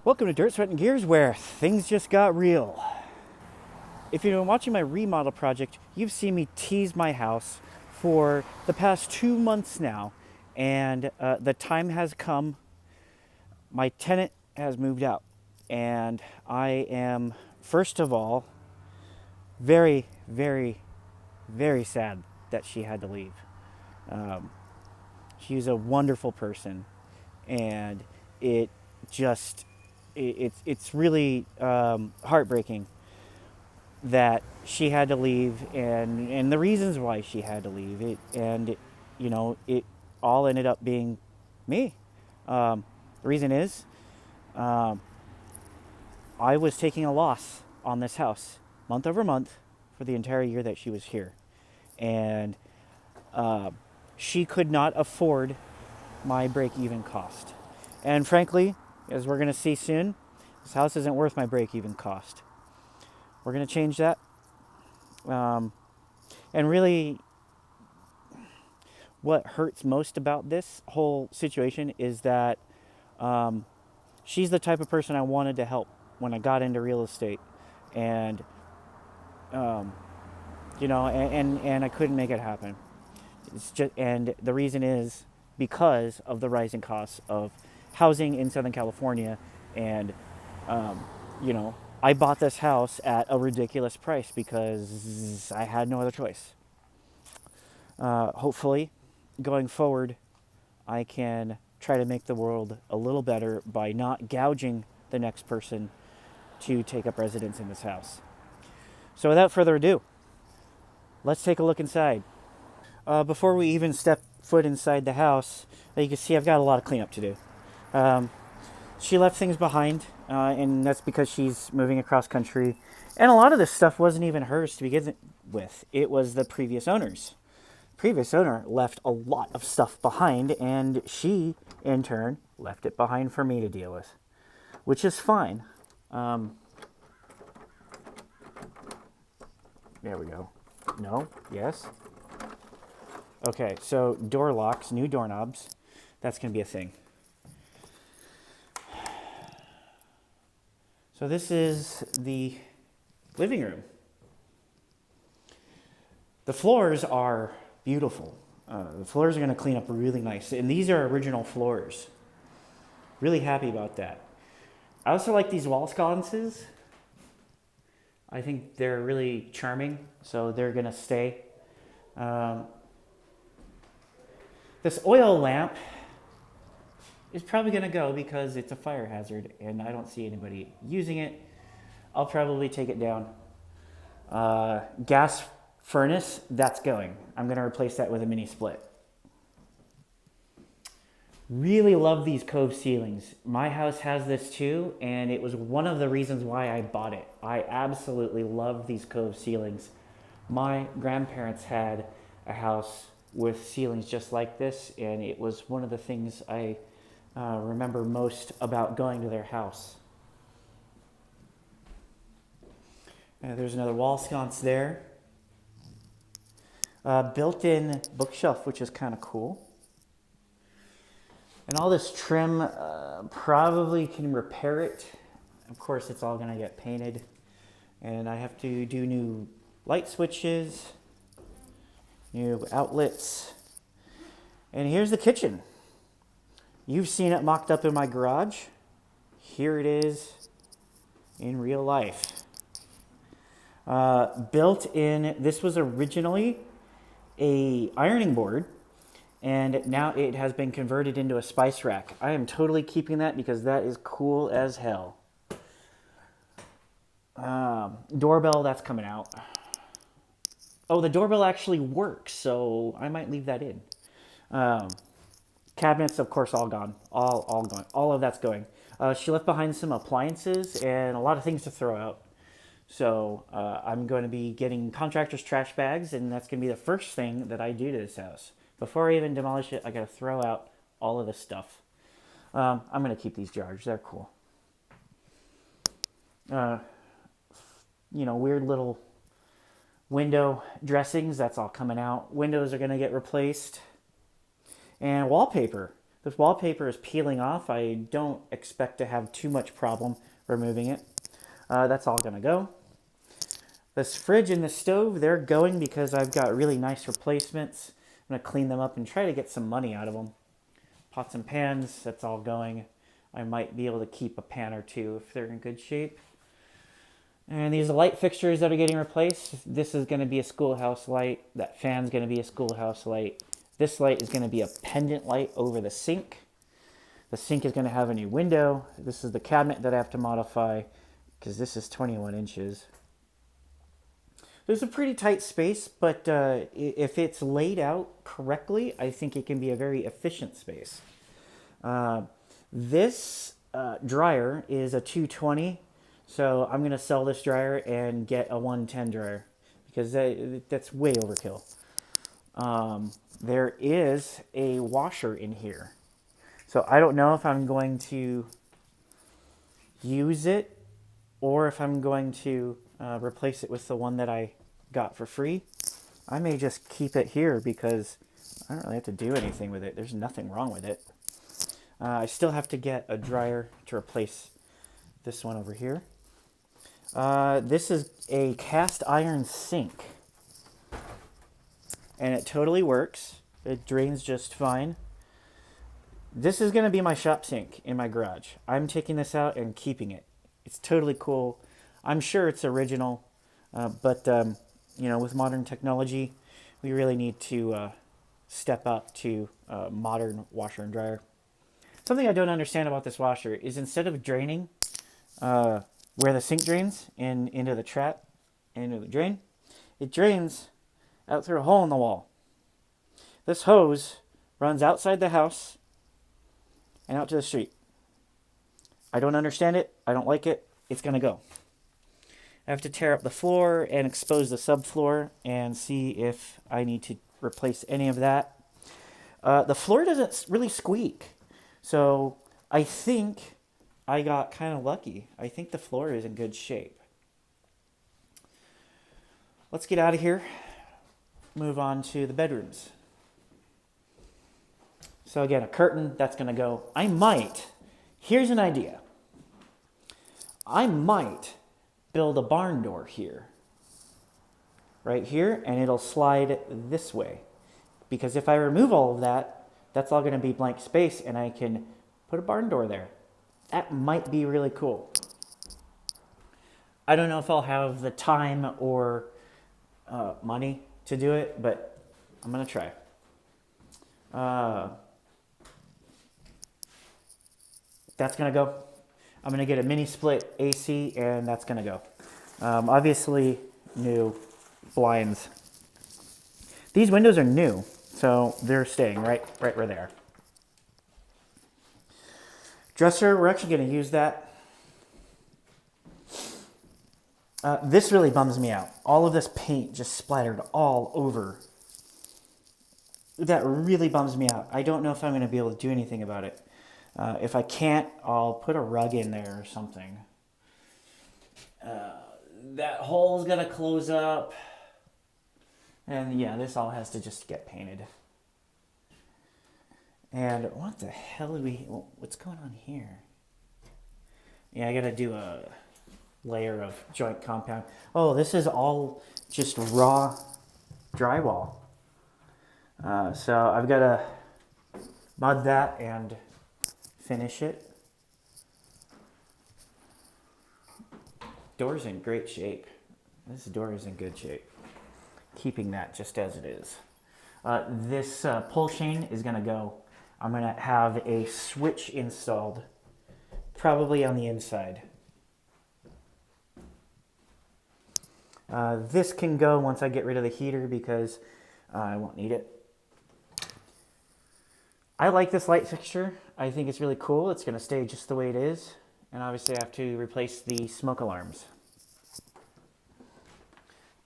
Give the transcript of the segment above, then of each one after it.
Welcome to Dirt, Sweat, and Gears, where things just got real. If you've been watching my remodel project, you've seen me tease my house for the past 2 months now, and the time has come. My tenant has moved out, and I am, first of all, very, very, very sad that she had to leave. Um, she's a wonderful person, and it just it's really heartbreaking that she had to leave, and the reasons why she had to leave it all ended up being me. The reason is, um, I was taking a loss on this house month over month for the entire year that she was here, and uh, she could not afford my break-even cost. And frankly, as we're going to see soon, this house isn't worth my break-even cost. We're going to change that. And really, what hurts most about this whole situation is that she's the type of person I wanted to help when I got into real estate. And, and I couldn't make it happen. And the reason is because of the rising costs of housing in Southern California. And, you know, I bought this house at a ridiculous price because I had no other choice. Hopefully, going forward, I can try to make the world a little better by not gouging the next person to take up residence in this house. So without further ado, let's take a look inside. Before we even step foot inside the house, you can see I've got a lot of cleanup to do. She left things behind, and that's because she's moving across country. And a lot of this stuff wasn't even hers to begin with. It was the previous owner's. Previous owner left a lot of stuff behind, and she, in turn, left it behind for me to deal with, which is fine. There we go. No? Yes? Okay, so door locks, new doorknobs. That's going to be a thing. So this is the living room. The floors are beautiful. The floors are going to clean up really nice. And these are original floors. Really happy about that. I also like these wall sconces. I think they're really charming, so they're going to stay. This oil lamp is probably going to go because it's a fire hazard and I don't see anybody using it. I'll probably take it down. Gas furnace, that's going. I'm going to replace that with a mini split. Really love these cove ceilings. My house has this too, and it was one of the reasons why I bought it. I absolutely love these cove ceilings. My grandparents had a house with ceilings just like this, and it was one of the things I remember most about going to their house. There's another wall sconce there. Built-in bookshelf, which is kind of cool. And all this trim, probably can repair it. Of course, it's all going to get painted. And I have to do new light switches, new outlets. And here's the kitchen. You've seen it mocked up in my garage. Here it is in real life. Built in, this was originally a ironing board, and now it has been converted into a spice rack. I am totally keeping that because that is cool as hell. Doorbell, that's coming out. Oh, the doorbell actually works, so I might leave that in. Cabinets, of course, all gone. All gone. All of that's going. She left behind some appliances and a lot of things to throw out. So I'm going to be getting contractor's trash bags, and that's going to be the first thing that I do to this house. Before I even demolish it, I got to throw out all of this stuff. I'm going to keep these jars. They're cool. Weird little window dressings. That's all coming out. Windows are going to get replaced. And wallpaper. This wallpaper is peeling off. I don't expect to have too much problem removing it. That's all gonna go. This fridge and the stove, they're going because I've got really nice replacements. I'm gonna clean them up and try to get some money out of them. Pots and pans, that's all going. I might be able to keep a pan or two if they're in good shape. And these light fixtures that are getting replaced, this is gonna be a schoolhouse light. That fan's gonna be a schoolhouse light. This light is gonna be a pendant light over the sink. The sink is gonna have a new window. This is the cabinet that I have to modify because this is 21 inches. There's a pretty tight space, but if it's laid out correctly, I think it can be a very efficient space. This dryer is a 220, so I'm going to sell this dryer and get a 110 dryer because that's way overkill. There is a washer in here, so I don't know if I'm going to use it or if I'm going to replace it with the one that I got for free. I may just keep it here because I don't really have to do anything with it. There's nothing wrong with it. I still have to get a dryer to replace this one over here. This is a cast iron sink. And it totally works. It drains just fine. This is going to be my shop sink in my garage. I'm taking this out and keeping it. It's totally cool. I'm sure it's original, but you know, with modern technology, we really need to step up to modern washer and dryer. Something I don't understand about this washer is instead of draining where the sink drains into the trap, into the drain, it drains out through a hole in the wall. This hose runs outside the house and out to the street. I don't understand it. I don't like it. It's going to go. I have to tear up the floor and expose the subfloor and see if I need to replace any of that. The floor doesn't really squeak. So I think I got kind of lucky. I think the floor is in good shape. Let's get out of here. Move on to the bedrooms. So again, a curtain, that's going to go. Here's an idea. I might build a barn door here. Right here, and it'll slide this way. Because if I remove all of that, that's all going to be blank space, and I can put a barn door there. That might be really cool. I don't know if I'll have the time or money to do it, but I'm going to try. That's going to go. I'm going to get a mini split AC, and that's going to go. Obviously, new blinds. These windows are new, so they're staying right where they are. Dresser, we're actually going to use that. This really bums me out. All of this paint just splattered all over. That really bums me out. I don't know if I'm going to be able to do anything about it. If I can't, I'll put a rug in there or something. That hole's going to close up. And yeah, this all has to just get painted. And what the hell what's going on here? Yeah, I got to do a layer of joint compound. Oh, this is all just raw drywall. So I've got to mud that and finish it. Door's in great shape. This door is in good shape. Keeping that just as it is. This pull chain is going to go. I'm going to have a switch installed, probably on the inside. This can go once I get rid of the heater because I won't need it. I like this light fixture. I think it's really cool. It's going to stay just the way it is. And obviously I have to replace the smoke alarms.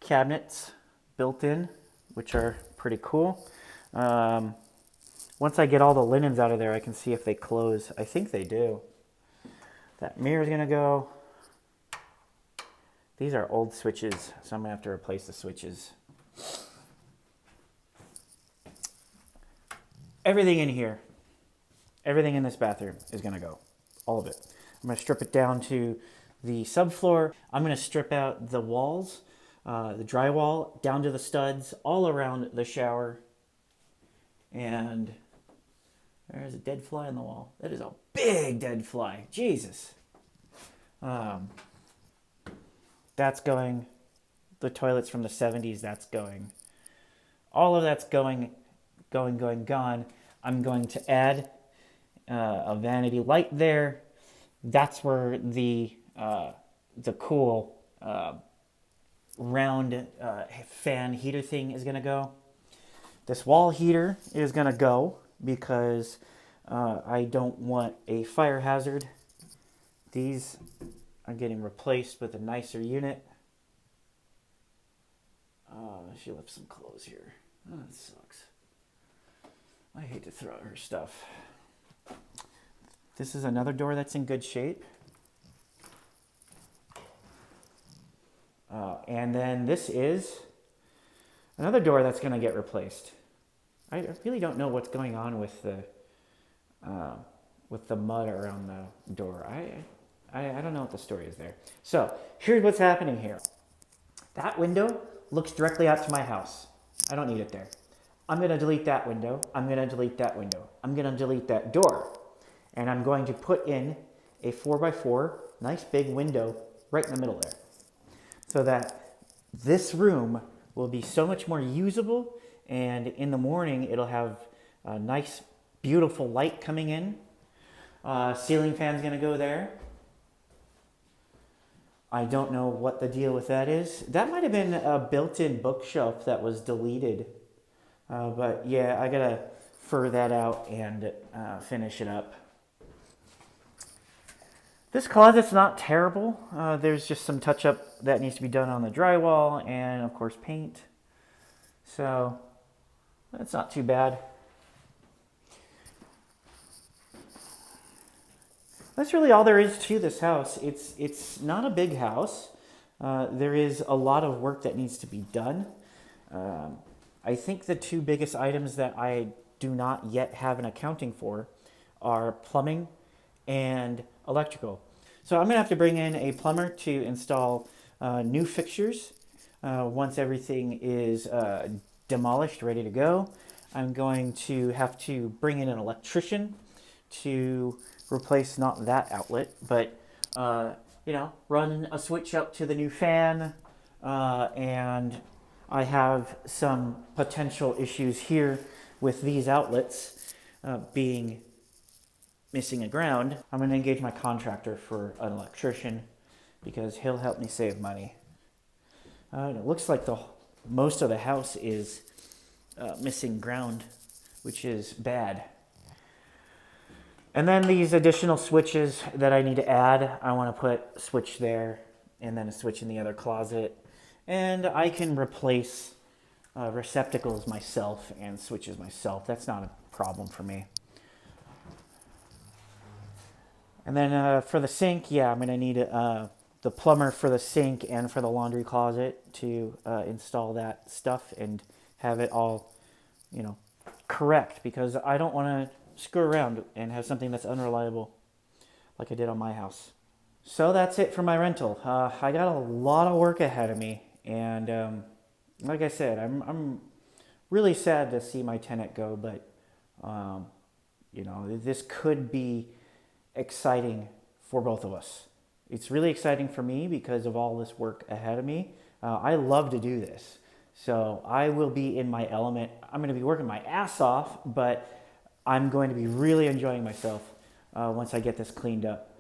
Cabinets built in, which are pretty cool. Once I get all the linens out of there, I can see if they close. I think they do. That mirror's going to go. These are old switches, so I'm going to have to replace the switches. Everything in here Everything in this bathroom is gonna go, all of it. I'm gonna strip it down to the subfloor. I'm gonna strip out the walls, the drywall, down to the studs, all around the shower. And there's a dead fly on the wall. That is a big dead fly. Jesus. Um, that's going. The toilets from the 70s, that's going. All of that's going. Gone. I'm going to add a vanity light there. That's where the cool round fan heater thing is going to go. This wall heater is going to go because I don't want a fire hazard. These are getting replaced with a nicer unit. She left some clothes here. Oh, that sucks. I hate to throw out her stuff. This is another door that's in good shape. And then this is another door that's going to get replaced. I really don't know what's going on with the mud around the door. I don't know what the story is there. So here's what's happening here. That window looks directly out to my house. I don't need it there. I'm going to delete that window. I'm going to delete that window. I'm going to delete that door. And I'm going to put in a 4x4, nice big window right in the middle there. So that this room will be so much more usable, and in the morning it'll have a nice, beautiful light coming in. Ceiling fan's gonna go there. I don't know what the deal with that is. That might have been a built-in bookshelf that was deleted. But yeah, I gotta fur that out and finish it up. This closet's not terrible. There's just some touch-up that needs to be done on the drywall and, of course, paint. So that's not too bad. That's really all there is to this house. It's not a big house. There is a lot of work that needs to be done. I think the two biggest items that I do not yet have an accounting for are plumbing and electrical. So I'm going to have to bring in a plumber to install new fixtures once everything is demolished, ready to go. I'm going to have to bring in an electrician to replace not that outlet, but run a switch up to the new fan, and I have some potential issues here with these outlets being missing a ground. I'm going to engage my contractor for an electrician because he'll help me save money. It looks like most of the house is missing ground, which is bad. And then these additional switches that I need to add, I want to put a switch there and then a switch in the other closet. And I can replace receptacles myself and switches myself. That's not a problem for me. And then for the sink, yeah, I'm going to need the plumber for the sink and for the laundry closet to install that stuff and have it all, correct, because I don't want to screw around and have something that's unreliable like I did on my house. So that's it for my rental. I got a lot of work ahead of me, and like I said, I'm really sad to see my tenant go, but this could be exciting for both of us. It's really exciting for me because of all this work ahead of me. I love to do this. So I will be in my element. I'm going to be working my ass off, but I'm going to be really enjoying myself once I get this cleaned up.